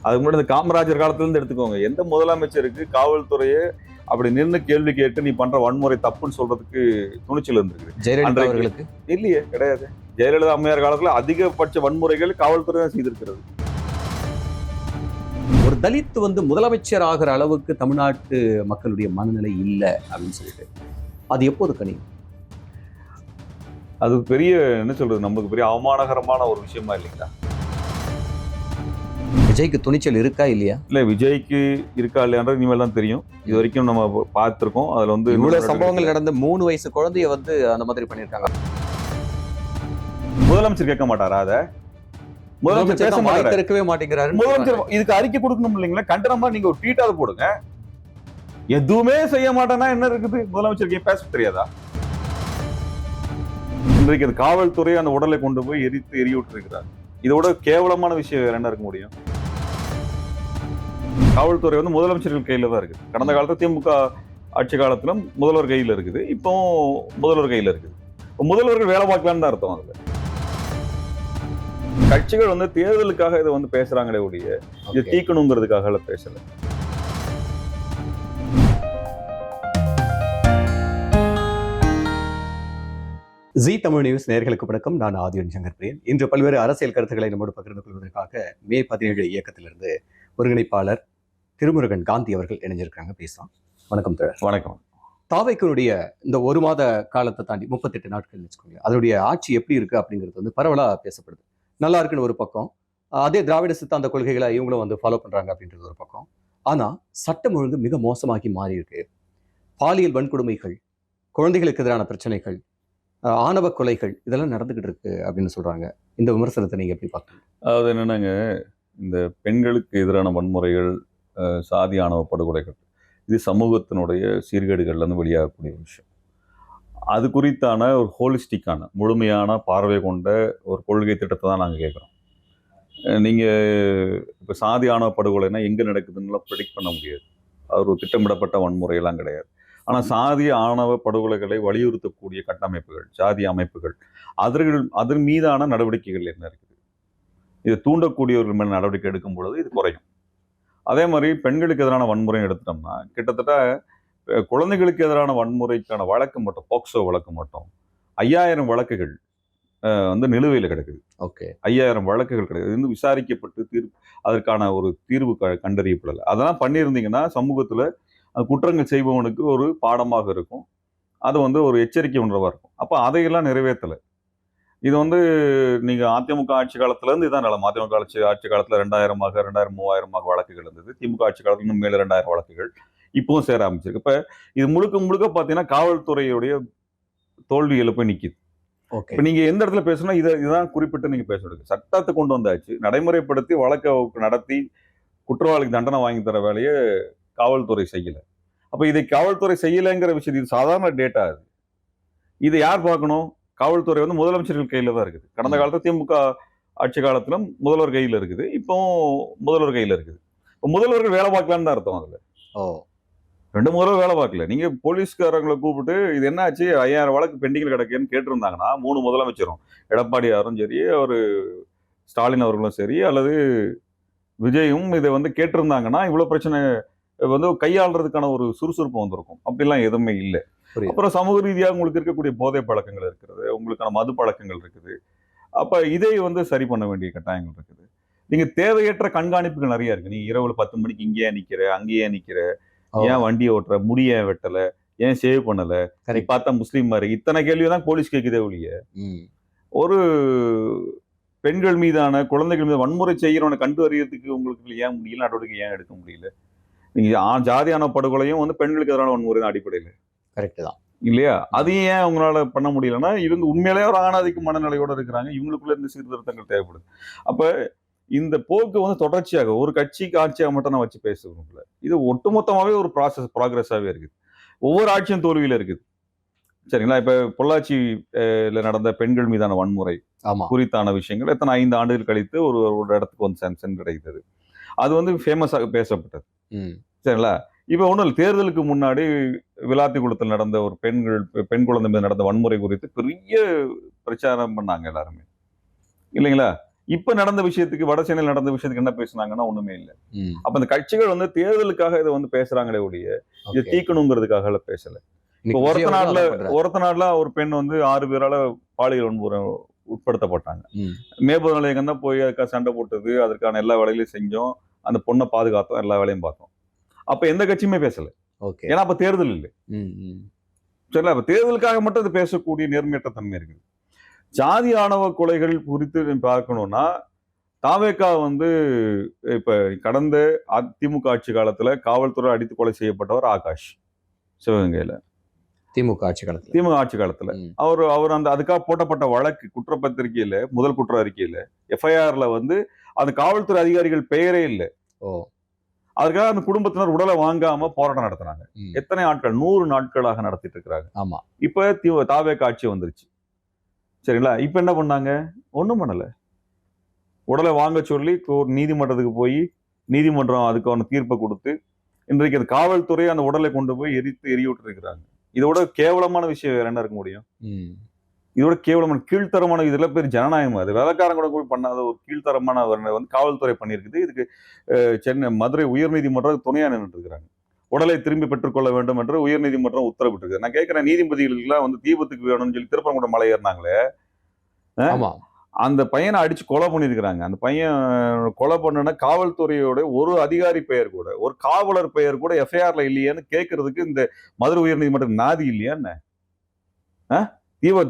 அதுக்கு முன்னாடி இந்த காமராஜர் காலத்துல இருந்து எடுத்துக்கோங்க, எந்த முதலமைச்சருக்கு காவல்துறையே அப்படி நின்று கேள்வி கேட்டு நீ பண்ற வன்முறை தப்புன்னு சொல்றதுக்கு துணிச்சல் இருந்திருக்கு? ஜெயலலிதா அவர்களுக்கு இல்லையே, கிடையாது. ஜெயலலிதா அம்மையார் காலத்துல அதிகபட்ச வன்முறைகள் காவல்துறை தான் செய்திருக்கிறது. ஒரு தலித் முதலமைச்சர் ஆகிற அளவுக்கு தமிழ்நாட்டு மக்களுடைய மனநிலை இல்லை அப்படின்னு சொல்லிட்டு அது எப்போது கணியும்? அது பெரிய என்ன சொல்றது, நமக்கு பெரிய அவமானகரமான ஒரு விஷயமா இல்லைங்களா? விஜய்க்கு துணிச்சல் இருக்கா இல்லையா? இல்ல, விஜய்க்கு இருக்கா இல்லையான்றது இனிமேல் தான் தெரியும். இது வரைக்கும் நம்ம பார்த்திருக்கோம். அதுல இவ்வளவு சம்பவங்கள் நடந்த 3 வயசு குழந்தைய அந்த மாதிரி பண்ணிருக்காங்க. முதலமைச்சர் கேட்க மாட்டாரா? அத முதலமைச்சர் பேச மாட்டாரு, இருக்கவே மாட்டேங்கிறாரு. முதலமைச்சர் இதுக்கு அறிக்கை கொடுக்கணும் இல்லைங்களா? கண்டனமா நீங்க ஒரு ட்வீட்டாவது போடுங்க. எதுவுமே செய்ய மாட்டேன்னா என்ன இருக்குது? முதலமைச்சருக்கு பேச தெரியாதா? இன்றைக்கு அந்த காவல்துறை அந்த உடலை கொண்டு போய் எரிவிட்டு இருக்கிறார். இதோட கேவலமான விஷயம் வேற என்ன இருக்க முடியும்? காவல்துறை முதலமைச்சர்கள் கையில தான் இருக்குது. கடந்த காலத்துல திமுக ஆட்சி காலத்திலும் முதல்வர் கையில இருக்குது, இப்போ முதல்வர் கையில இருக்குது. முதல்வர்கள் வேலை பார்க்கலான்னு தான் அர்த்தம். அதுல கட்சிகள் தேர்தலுக்காக இதை பேசுறாங்களே ஒழிய இதை தீக்கணுங்கிறதுக்காக பேசல. ஜி தமிழ் நியூஸ் நேயர்களுக்கு வணக்கம். நான் ஆதியன் சங்கர் பிரியன். இன்று பல்வேறு அரசியல் கருத்துக்களை நம்மோடு பகிர்ந்து கொள்வதற்காக மே 17 இயக்கத்திலிருந்து ஒருங்கிணைப்பாளர் திருமுருகன் காந்தி அவர்கள் இணைஞ்சிருக்காங்க. பேசலாம். வணக்கம் தோழர். வணக்கம். தாவைக்குனுடைய இந்த 1 மாத காலத்தை தாண்டி 38 நாட்கள் வச்சுக்கோங்க, அதனுடைய ஆட்சி எப்படி இருக்கு அப்படிங்கிறது பரவலா பேசப்படுது. நல்லா இருக்குன்னு ஒரு பக்கம், அதே திராவிட சித்தாந்த கொள்கைகளை இவங்களும் ஃபாலோ பண்றாங்க அப்படின்றது ஒரு பக்கம். ஆனா சட்டம் ஒழுங்கு மிக மோசமாகி மாறி இருக்கு. பாலியல் வன்கொடுமைகள், குழந்தைகளுக்கு எதிரான பிரச்சனைகள், ஆணவ கொலைகள் இதெல்லாம் நடந்துகிட்டு இருக்கு அப்படின்னு சொல்றாங்க. இந்த விமர்சனத்தை நீங்க எப்படி பார்க்கணும்? அதாவது என்னன்னாங்க, இந்த பெண்களுக்கு எதிரான வன்முறைகள், சாதி ஆணவ படுகொலைகள், இது சமூகத்தினுடைய சீர்கேடுகள்ல இருந்து வெளியாகக்கூடிய விஷயம். அது குறித்தான ஒரு ஹோலிஸ்டிக்கான முழுமையான பார்வை கொண்ட ஒரு கொள்கை திட்டத்தை தான் நாங்கள் கேட்குறோம். நீங்கள் இப்போ சாதி ஆணவ படுகொலைனா எங்கே நடக்குதுன்னு ப்ரெடிக்ட் பண்ண முடியாது. அது ஒரு திட்டமிடப்பட்ட வன்முறையெல்லாம் கிடையாது. ஆனால் சாதி ஆணவ படுகொலைகளை வலியுறுத்தக்கூடிய கட்டமைப்புகள், சாதி அமைப்புகள், அதன் மீதான நடவடிக்கைகள் என்ன இருக்குது? இதை தூண்டக்கூடியவர்கள் மேலே நடவடிக்கை எடுக்கும் பொழுது இது குறையும். அதே மாதிரி பெண்களுக்கு எதிரான வன்முறை எடுத்துட்டோம்னா, கிட்டத்தட்ட குழந்தைகளுக்கு எதிரான வன்முறைக்கான வழக்கு மட்டும், போக்சோ வழக்கு மட்டும் 5000 வழக்குகள் நிலுவையில் கிடக்குது. ஓகே, 5000 வழக்குகள் கிடையாது, விசாரிக்கப்பட்டு அதற்கான ஒரு தீர்வு கண்டறியப்படலை. அதெல்லாம் பண்ணியிருந்தீங்கன்னா சமூகத்தில் குற்றங்கள் செய்பவனுக்கு ஒரு பாடமாக இருக்கும். அது ஒரு எச்சரிக்கை உணர்வாக இருக்கும். அப்போ அதையெல்லாம் நிறைவேற்றலை. இது நீங்கள் அதிமுக ஆட்சி காலத்துலேருந்து இதான் நிலம். அதிமுக ஆட்சி காலத்தில் 2000 3000 வழக்குகள் இருந்தது. திமுக ஆட்சி காலத்துல இன்னும் மேலே 2000 வழக்குகள் இப்பவும் சேர ஆரம்பிச்சிருக்கு. இப்போ இது முழுக்க பார்த்தீங்கன்னா காவல்துறையுடைய தோல்வியில போய் நிற்கிது. இப்போ நீங்க எந்த இடத்துல பேசணும், இதுதான் குறிப்பிட்டு நீங்க பேசணும். சட்டத்தை கொண்டு வந்தாச்சு, நடைமுறைப்படுத்தி வழக்கை நடத்தி குற்றவாளிக்கு தண்டனை வாங்கி தர வேலையை காவல்துறை செய்யல. அப்ப இதை காவல்துறை செய்யலைங்கிற விஷயம், இது சாதாரண டேட்டா. இதை யார் பார்க்கணும்? காவல்துறை முதலமைச்சர்கள் கையில தான் இருக்குது. கடந்த காலத்துல திமுக ஆட்சி காலத்திலும் முதல்வர் கையில இருக்குது, இப்போ முதல்வர் கையில இருக்குது. இப்போ முதல்வர்கள் வேலை பார்க்கலான்னு தான் அர்த்தம். அதுல 2 முதல்வர் வேலை பார்க்கல. நீங்க போலீஸ்காரங்களை கூப்பிட்டு இது என்ன ஆச்சு, 5000 வழக்கு பெண்டிங்கில் கிடக்குன்னு கேட்டிருந்தாங்கன்னா 3 முதலமைச்சரும், எடப்பாடியாரும் சரி, ஸ்டாலின் அவர்களும் சரி, அல்லது விஜயும் இதை கேட்டிருந்தாங்கன்னா இவ்வளவு பிரச்சனை கையாளுறதுக்கான ஒரு சுறுசுறுப்பு வந்திருக்கும். அப்படிலாம் எதுவுமே இல்லை. அப்புறம் சமூக ரீதியாக உங்களுக்கு இருக்கக்கூடிய போதை பழக்கங்கள் இருக்கிறது, உங்களுக்கான மது பழக்கங்கள் இருக்குது. அப்ப இதை சரி பண்ண வேண்டிய கட்டாயங்கள் இருக்குது. நீங்க தேவையற்ற கண்காணிப்புகள் நிறைய இருக்கு. நீங்க இரவு 10 மணிக்கு இங்கேயே நிக்கிற, அங்கேயே நிக்கிற, ஏன் வண்டி ஓட்டுற, முடிய வெட்டல, ஏன் சேவ் பண்ணல, பார்த்தா முஸ்லீம் மாதிரி, இத்தனை கேள்விதான் போலீஸ் கேட்குதே ஒழிய ஒரு பெண்கள் மீதான, குழந்தைகள் மீது வன்முறை செய்யறவனை கண்டு அறியறதுக்கு உங்களுக்கு ஏன் முடியல, நடவடிக்கை ஏன் எடுக்க முடியல? நீங்க ஜாதியான படுகொலையும் பெண்களுக்கு எதிரான வன்முறை தான் அடிப்படையில். கரெக்ட் தான் இல்லையா? அதையும் ஏன் அவங்களால பண்ண முடியலன்னா, இவங்க உண்மையிலேயே ஒரு ஆணாதிக்க மனநிலையோட இருக்கிறாங்க. இவங்களுக்குள்ள இருந்து சீர்திருத்தங்கள் தேவைப்படுது. அப்ப இந்த போக்கு தொடர்ச்சியாக ஒரு கட்சிக்கு ஆட்சியாக மட்டும் நான் வச்சு பேசுறோம்ல, இது ஒட்டுமொத்தமாவே ஒரு ப்ராக்ரஸாவே இருக்குது. ஒவ்வொரு ஆட்சியும் தோல்வியில இருக்குது. சரிங்களா? இப்ப பொள்ளாச்சியில நடந்த பெண்கள் மீதான வன்முறை குறித்தான விஷயங்கள் எத்தனை 5 ஆண்டுகள் கழித்து ஒரு இடத்துக்கு சென்றடைந்தது. அது ஃபேமஸாக பேசப்பட்டது. சரிங்களா? இப்ப ஒன்றும் இல்லை, தேர்தலுக்கு முன்னாடி விளாத்திக்குளத்தில் நடந்த ஒரு பெண் குழந்தை மீது நடந்த வன்முறை குறித்து பெரிய பிரச்சாரம் பண்ணாங்க எல்லாருமே, இல்லைங்களா? இப்ப நடந்த விஷயத்துக்கு வட சென்னையில் நடந்த விஷயத்துக்கு என்ன பேசுனாங்கன்னா ஒண்ணுமே இல்லை. ம். அப்ப இந்த கட்சிகள் வந்து தேர்தலுக்காக இதை வந்து பேசுறாங்களே ஒழிய இதை ஓகே. தீக்கணுங்கிறதுக்காக பேசல. இப்போ இன்னைக்கு விஜய் அவர்கள் அதான் பண்றாரு. ஒருத்த நாள்ல ஒரு பெண் வந்து 6 பேரால பாலியல் வன்முறை உட்படுத்தப்பட்டாங்க. ம். மேற்பூர் நிலையங்கள் தான் போய் அதுக்காக சண்டை போட்டது, அதற்கான எல்லா வேலைகளையும் செஞ்சோம், அந்த பொண்ணை பாதுகாத்தோம், எல்லா வேலையும் பார்த்தோம். அப்ப எந்த கட்சியுமே பேசல. ஓகே. ஏன்னா அப்ப தேர்தல் இல்லை. ம். ம். சரிங்களா? அப்ப தேர்தலுக்காக மட்டும் இது பேசக்கூடிய நேர்மையற்ற தன்மை இருக்குது. ஜாதி ஆணவ கொலைகள் குறித்து பார்க்கணும்னா தாவேகா வந்து இப்ப கடந்த அதிமுக ஆட்சி காலத்துல காவல்துறை அடித்து கொலை செய்யப்பட்டவர் ஆகாஷ் சிவகங்கையில. திமுக ஆட்சி காலத்துல. திமுக ஆட்சி காலத்துல ம். அவர் அந்த அதுக்காக போட்டப்பட்ட வழக்கு குற்றப்பத்திரிகையில முதல் குற்ற அறிக்கையில எஃப்ஐஆர்ல வந்து அந்த காவல்துறை அதிகாரிகள் பெயரே இல்லை. ஓ. அதுக்காக அந்த குடும்பத்தினர் உடலை வாங்காம போராட்டம் நடத்தினாங்க. ம். எத்தனை நாட்கள்? 100 நாட்களாக நடத்திட்டு இருக்கிறாங்க. ஆமா. இப்ப தாவேகா ஆட்சி வந்துருச்சு. சரிங்களா? இப்ப என்ன பண்ணாங்க? ஒண்ணும் பண்ணல. உடலை வாங்க சொல்லி நீதிமன்றத்துக்கு போய் நீதிமன்றம் அதுக்கான தீர்ப்பை கொடுத்து இன்றைக்கு அந்த காவல்துறை அந்த உடலை கொண்டு போய் எரிவிட்டு இருக்கிறாங்க. இதோட கேவலமான விஷயம் வேற என்ன இருக்க முடியும்? ம். இதோட கேவலமான கீழ்த்தரமான இதெல்லாம் பேர் ஜனநாயகம். அது வேலைக்காரன் கூட போய் பண்ணாத ஒரு கீழ்த்தரமான வந்து காவல்துறை பண்ணியிருக்குது. இதுக்கு சென்னை மதுரை உயர்நீதிமன்றம் துணையா நின்றுட்டு இருக்கிறாங்க. உடலை திரும்பி பெற்றுக்கொள்ள வேண்டும் என்று உயர்நீதிமன்றம் உத்தரவிட்டிருக்கு. நான் கேட்கிறேன், நீதிபதிகளுக்கெல்லாம் வந்து தீபத்துக்கு வேணும்னு சொல்லி திருப்பரங்குன்றம் மலை ஏறினாங்களே, ஆமா. அந்த பையனை அடிச்சு கொலை பண்ணிருக்கிறாங்க. அந்த பையன் கொலை பண்ணுன காவல்துறையோட ஒரு அதிகாரி பெயர் கூட, ஒரு காவலர் பெயர் கூட எஃப்ஐஆர்ல இல்லையான்னு கேட்கறதுக்கு இந்த மதுரை உயர்நீதிமன்றம் நாதி இல்லையா என்ன?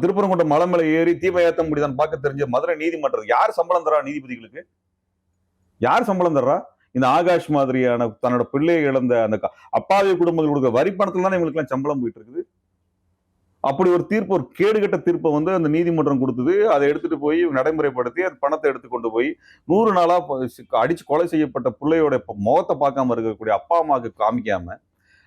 திருப்பரங்குன்றம் மலை மேல ஏறி தீபம் ஏத்த முடியுதான்னு பார்க்க தெரிஞ்ச மதுரை நீதிமன்றம் யார் சம்பளம் தரா? நீதிபதிகளுக்கு யார் சம்பளம் தர்றா? இந்த ஆகாஷ் மாதிரியான தன்னோட பிள்ளையை இழந்த அந்த அப்பாவி குடும்பங்கள் கொடுக்க வரி பணத்துல தானே இவங்களுக்கு எல்லாம் சம்பளம் போயிட்டு இருக்குது. அப்படி ஒரு தீர்ப்பு, ஒரு கேடுகட்ட தீர்ப்பை வந்து அந்த நீதிமன்றம் கொடுத்தது. அதை எடுத்துட்டு போய் நடைமுறைப்படுத்தி அந்த பணத்தை எடுத்து கொண்டு போய் 100 நாளா அடிச்சு கொலை செய்யப்பட்ட பிள்ளையோட முகத்தை பார்க்காம இருக்கக்கூடிய அப்பா அம்மாவுக்கு காமிக்காம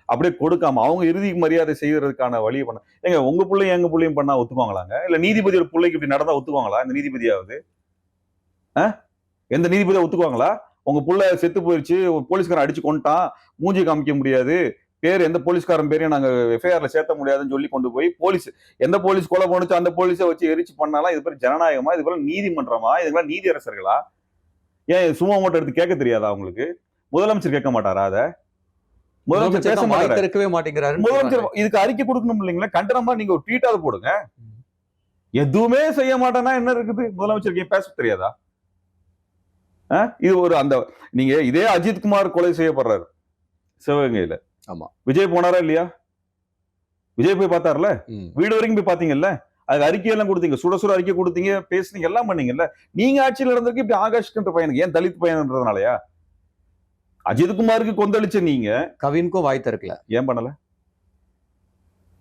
அப்படியே கொடுக்காம அவங்க இறுதி மரியாதை செய்யறதுக்கான வழியை பண்ண ஏங்க உங்க பிள்ளையும் எங்க பிள்ளையும் பண்ணா ஒத்துக்குவாங்களாங்க? இல்ல நீதிபதியோட பிள்ளைக்கு இப்படி நடந்தா ஒத்துக்குவாங்களா? இந்த நீதிபதியாவது எந்த நீதிபதியா ஒத்துக்குவாங்களா? உங்க புள்ள செத்து போயிடுச்சு, ஒரு போலீஸ்காரன் அடிச்சு கொண்டுட்டான், மூஞ்சி காமிக்க முடியாது, பேர் எந்த போலீஸ்காரன் பேரையும் நாங்க எஃப்ஐஆர்ல சேர்த்த முடியாதுன்னு சொல்லி கொண்டு போய் எந்த போலீஸ் கொலை பண்ணுச்சோ அந்த போலீஸை வச்சு எரிச்சு பண்ணாலாம் இது பேர் ஜனநாயகமா? இது பேர் நீதிமன்றமா? இதுக்கெல்லாம் நீதியரசர்களா? ஏன் சும்மா மட்டும் எடுத்து கேட்க தெரியாதா உங்களுக்கு? முதலமைச்சர் கேட்க மாட்டாரா? அத முதலமைச்சர் பேச மாட்டாரு. திறக்கவே மாட்டேங்கிறாரு. முதலமைச்சர் இதுக்கு அறிக்கை கொடுக்கணும் இல்லைங்களா? கண்டனமா நீங்க ஒரு ட்வீட்டாவது போடுங்க. எதுவுமே செய்ய மாட்டேன்னா என்ன இருக்குது? முதலமைச்சருக்கு பேச தெரியாதா? இது ஒரு அந்த நீங்க இதே அஜித்குமார் கொலை செய்யப்படுறாரு சிவகங்கையில. ஆமா. விஜய் போனாரா இல்லையா? விஜய் போய் பார்த்தார்ல, வீடு வரைக்கும் போய் பாத்தீங்கல்ல, அதுக்கு அறிக்கையெல்லாம் கொடுத்தீங்க, சுட சுட அறிக்கை கொடுத்தீங்க, பேசுனீங்க, எல்லாம் பண்ணீங்கல்ல. நீங்க ஆட்சியில் நடந்திருக்கு இப்படி ஆகாஷ்ன்ற பையனுக்கு ஏன் தலித் பையன்ன்றதுனாலயா? அஜித்குமாருக்கு கொந்தளிச்ச நீங்க கவின்க்கும் வாய் திறக்கல, ஏன் பண்ணல?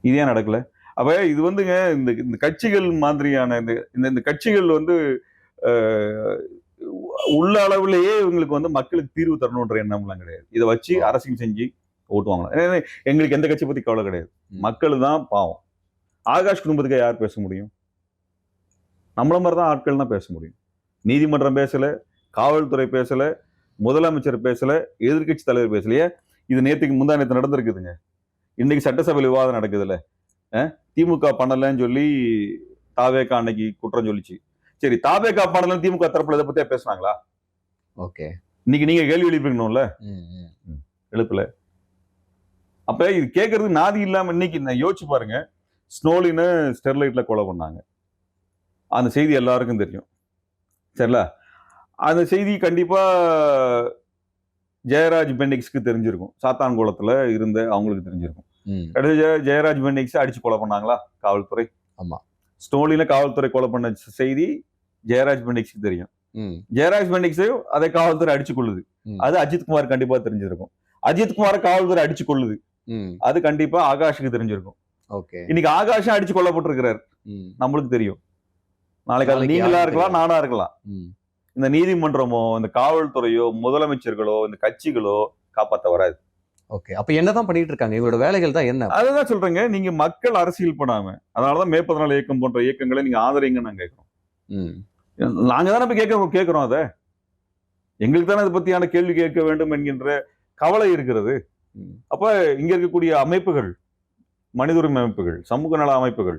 இது ஏன் நடக்கல? அப்ப இது வந்துங்க இந்த கட்சிகள் மாதிரியான இந்த கட்சிகள் வந்து உள்ள அளவுலயே இவங்களுக்கு வந்து மக்களுக்கு தீர்வு தரணுன்ற எண்ணம்லாம் கிடையாது. இதை வச்சு அரசியல் செஞ்சு ஓட்டுவாங்க. எங்களுக்கு எந்த கட்சி பத்தி கவலை கிடையாது. மக்கள் தான் பாவம். ஆகாஷ் குடும்பத்துக்கு யார் பேச முடியும்? நம்மள மாதிரிதான் ஆட்கள் தான் பேச முடியும். நீதிமன்றம் பேசல, காவல்துறை பேசல, முதலமைச்சர் பேசல, எதிர்கட்சி தலைவர் பேசலையே. இது நேற்றுக்கு முந்தா நேற்று நடந்திருக்குதுங்க. இன்னைக்கு சட்டசபையில் விவாதம் நடக்குதுல்ல. திமுக பண்ணலன்னு சொல்லி தாவேகா அன்னைக்கு குற்றம் சொல்லிச்சு. சரி, தாவேகா பண்ணலன்னு திமுக தரப்புல இதை பத்தியா பேசுனாங்களா? ஓகே. இன்னைக்கு நீங்க கேள்வி எழுப்பிக்கணும்ல, எழுப்பல. அப்ப இது கேட்கறது நாதி இல்லாம இன்னைக்கு யோசிச்சு பாருங்க. ஸ்னோலின்னு ஸ்டெர்லைட்ல கொலை பண்ணாங்க. அந்த செய்தி எல்லாருக்கும் தெரியும். சரில? அந்த செய்தி கண்டிப்பா ஜெயராஜ் பெண்டிக்ஸ்க்கு தெரிஞ்சிருக்கும். சாத்தான்குளத்துல இருந்த அவங்களுக்கு தெரிஞ்சிருக்கும். ஜெயராஜ் பெண்டிக்ஸ் அடிச்சு கொலை பண்ணாங்களா காவல்துறை? ஆமா. ஸ்னோலின காவல்துறை கொலை பண்ண செய்தி ஜெயராஜ் பெண்டிக்ஸ்க்கு தெரியும். ஜெயராஜ் பெண்டிக்ஸையும் அதை காவல்துறை அடிச்சு கொள்ளுது. அது அஜித்குமார் கண்டிப்பா தெரிஞ்சிருக்கும். அஜித்குமார காவல்துறை அடிச்சு கொள்ளுது. அது கண்டிப்பா ஆகாஷுக்கு தெரிஞ்சிருக்கும். இன்னைக்கு ஆகாஷம் அடிச்சு கொல்லப்பட்டிருக்கிறார். நம்மளுக்கு தெரியும். நாளைக்கு அது நீங்களா இருக்கலாம், நானா இருக்கலாம். இந்த நீதிமன்றமோ, இந்த காவல்துறையோ, முதலமைச்சர்களோ, இந்த கட்சிகளோ காப்பாற்ற வராது. ஓகே. அப்ப என்னதான் பண்ணிட்டு இருக்காங்க? இவங்களோட வேலைகள் தான் என்ன? அதுதான் சொல்றேங்க. நீங்க மக்கள் அரசியல் பண்ணாம, அதனாலதான் மே14 இயக்கம் போன்ற இயக்கங்களை நீங்க ஆதரிங்கன்னு நாங்க கேட்கிறோம். நாங்க தானே போய் கேட்கிறோம். அத எங்களுக்கு தானே அதை பத்தியான கேள்வி கேட்க வேண்டும் என்கின்ற கவலை இருக்கிறது. அப்ப இங்க இருக்கக்கூடிய அமைப்புகள், மனித உரிமை அமைப்புகள், சமூக நல அமைப்புகள்,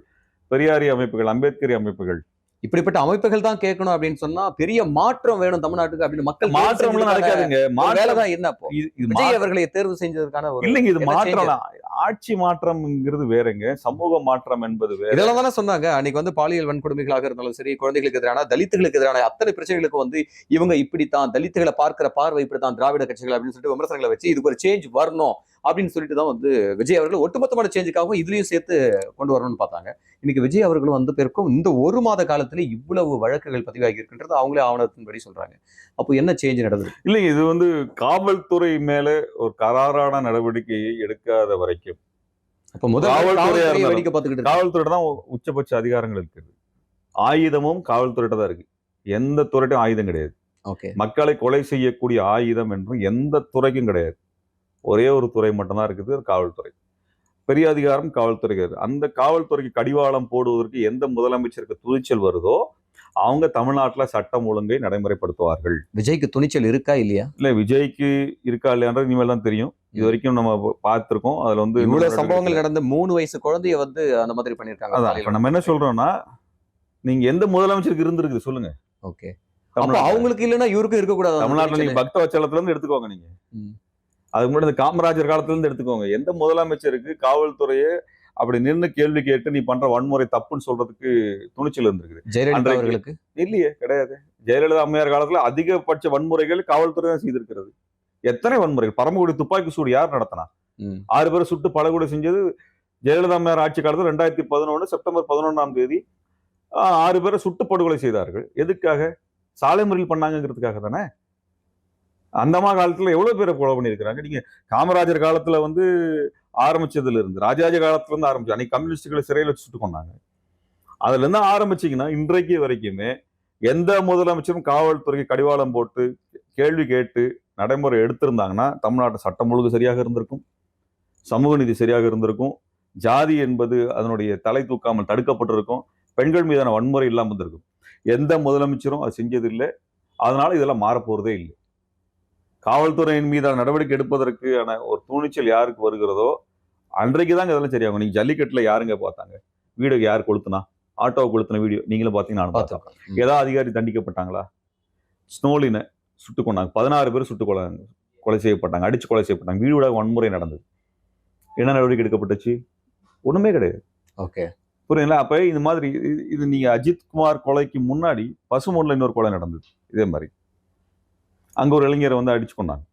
பெரியாரி அமைப்புகள், அம்பேத்கரி அமைப்புகள், இப்படிப்பட்ட அமைப்புகள் தான் கேட்கணும் அப்படின்னு சொன்னா பெரிய மாற்றம் வேணும் தமிழ்நாட்டுக்கு அப்படின்னு மக்கள் மாற்றம்லாம் நடக்காதுங்க. வேலை தான் என்ன அப்போ இது விஜய் அவர்களை தேர்வு செஞ்சதுக்கான ஒரு இல்லைங்க, இது என்ன மாற்றம் change? ஆட்சி மாற்றம்ங்கிறது வேறங்க, சமூக மாற்றம் என்பது வேற. இதெல்லாம் தானே சொன்னாங்க அன்னைக்கு வந்து பாலியல் வன்கொடுமைகளாக இருந்தாலும் சரி, குழந்தைகளுக்கு எதிரான, தலித்துகளுக்கு எதிரான அத்தனை பிரச்சனைகளுக்கு வந்து இவங்க இப்படித்தான், தலித்துகளை பார்க்கிற பார்வை இப்படித்தான், திராவிட கட்சிகள் அப்படின்னு சொல்லிட்டு விமர்சனங்களை வச்சு இதுக்கு ஒரு சேஞ்ச் வரணும் அப்படின்னு சொல்லிட்டு தான் வந்து விஜய் அவர்கள் ஒட்டுமொத்தமான சேஞ்சுக்காகவும் இதுலயும் சேர்த்து கொண்டு வரணும்னு பார்த்தாங்க. இன்னைக்கு விஜய் அவர்களும் வந்து பேருக்கும் இந்த ஒரு மாத காலத்துல இவ்வளவு வழக்குகள் பதிவாகி இருக்கின்றது அவங்களே ஆவணத்தின்படி சொல்றாங்க. அப்போ என்ன சேஞ்ச் நடந்தது? இல்லைங்க, இது வந்து காவல்துறை மேல ஒரு கராரான நடவடிக்கையை எடுக்காத வரைக்கும் அப்ப முதல் காவல்துறையா காவல்துறையை இருந்தாலும் வேடிக்கை பார்த்துக்கிட்டு காவல்துறை தான் உச்சபட்ச அதிகாரங்கள் இருக்குது. ஆயுதமும் காவல்துறையிட்ட தான் இருக்கு. எந்த துறையிட்டும் ஆயுதம் கிடையாது. ஓகே. மக்களை கொலை செய்யக்கூடிய ஆயுதம் என்றும் எந்த துறைக்கும் கிடையாது. ஒரே ஒரு துறை மட்டும்தான் இருக்குது, அது காவல்துறை. பெரிய அதிகாரம் காவல்துறைக்கு. அந்த காவல்துறைக்கு கடிவாளம் போடுவதற்கு எந்த முதலமைச்சருக்கு துணிச்சல் வருதோ அவங்க தமிழ்நாட்டுல சட்டம் ஒழுங்கை நடைமுறைப்படுத்துவார்கள். விஜய்க்கு துணிச்சல் இருக்கா இல்லையா? இல்ல, விஜய்க்கு இருக்கா இல்லையான்றது இனிமேல் தான் தெரியும். இது வரைக்கும் நம்ம பார்த்திருக்கோம். அதுல வந்து இவ்வளவு சம்பவங்கள் நடந்த 3 வயசு குழந்தைய வந்து அந்த மாதிரி பண்ணிருக்காங்க. அதான் இப்ப நம்ம என்ன சொல்றோம்னா, நீங்க எந்த முதலமைச்சருக்கு இருந்திருக்குது சொல்லுங்க. ஓகே. அப்ப அவங்களுக்கு இல்லைன்னா இவருக்கும் இருக்கக்கூடாது. தமிழ்நாட்டுல நீங்க பக்தவச்சலத்துல இருந்து எடுத்துக்கோங்க. நீங்க அதுக்கு முன்னாடி இந்த காமராஜர் காலத்துல இருந்து எடுத்துக்கோங்க. எந்த முதலமைச்சருக்கு காவல்துறையே அப்படி நின்று கேள்வி கேட்டு நீ பண்ற வன்முறை தப்புன்னு சொல்றதுக்கு துணிச்சல் இருந்திருக்குது? ஜெயலலிதா அவர்களுக்கு இல்லையே, கிடையாது. ஜெயலலிதா அம்மையார் காலத்துல அதிகபட்ச வன்முறைகள் காவல்துறை தான் செய்திருக்கிறது. எத்தனை வன்முறைகள்? பரமக்குடி துப்பாக்கி சூடு யார் நடத்தினா? 6 பேரை சுட்டு படுகொலை செஞ்சது ஜெயலலிதா அம்மையார் ஆட்சி காலத்துல 2011 செப்டம்பர் 11ஆம் தேதி 6 பேரை சுட்டு படுகொலை செய்தார்கள். எதுக்காக? சாலை மறியல் பண்ணாங்கிறதுக்காக தானே. அந்தமா காலத்துல எவ்வளவு பேரை கொலை பண்ணியிருக்கிறாங்க. நீங்க காமராஜர் காலத்துல வந்து ஆரம்பிச்சதுல இருந்து, ராஜாஜி காலத்துல இருந்து ஆரம்பிச்சு அன்னைக்கு கம்யூனிஸ்டுகளை சிறையில் வச்சு சுட்டு கொண்டாங்க. அதுல இருந்து ஆரம்பிச்சீங்கன்னா இன்றைக்கு வரைக்குமே எந்த முதலமைச்சரும் காவல்துறைக்கு கடிவாளம் போட்டு கேள்வி கேட்டு நடைமுறை எடுத்திருந்தாங்கன்னா தமிழ்நாட்டு சட்டம் ஒழுங்கு சரியாக இருந்திருக்கும், சமூக நீதி சரியாக இருந்திருக்கும், ஜாதி என்பது அதனுடைய தலை தூக்காமல் தடுக்கப்பட்டிருக்கும், பெண்கள் மீதான வன்முறை இல்லாமல் இருந்திருக்கும். எந்த முதலமைச்சரும் அது செஞ்சதில்லை. அதனால இதெல்லாம் மாறப்போறதே இல்லை. காவல்துறையின் மீதான நடவடிக்கை எடுப்பதற்கான ஒரு துணிச்சல் யாருக்கு வருகிறதோ அன்றைக்கு தாங்க இதெல்லாம் சரியாகும். நீங்க ஜல்லிக்கட்டுல யாருங்க பார்த்தாங்க? வீடு யார் கொளுத்துனா? ஆட்டோவை கொளுத்தின வீடியோ நீங்களும் பார்த்தீங்கன்னா நானும் பார்த்தேன். ஏதாவது அதிகாரி தண்டிக்கப்பட்டாங்களா? ஸ்னோலினை சுட்டு கொண்டாங்க. 16 பேர் சுட்டு கொலை செய்யப்பட்டாங்க, அடிச்சு கொலை செய்யப்பட்டாங்க. வீடு வீடாக வன்முறை நடந்தது. என்ன நடவடிக்கை எடுக்கப்பட்டுச்சு? ஒண்ணுமே கிடையாது. ஓகே, புரியுங்களா? அப்ப இந்த மாதிரி இது நீங்க அஜித் குமார் கொலைக்கு முன்னாடி பசுமூன்ல இன்னொரு கொலை நடந்தது இதே மாதிரி. அங்க ஒரு இளைஞரை வந்து அடிச்சு கொண்டாங்க.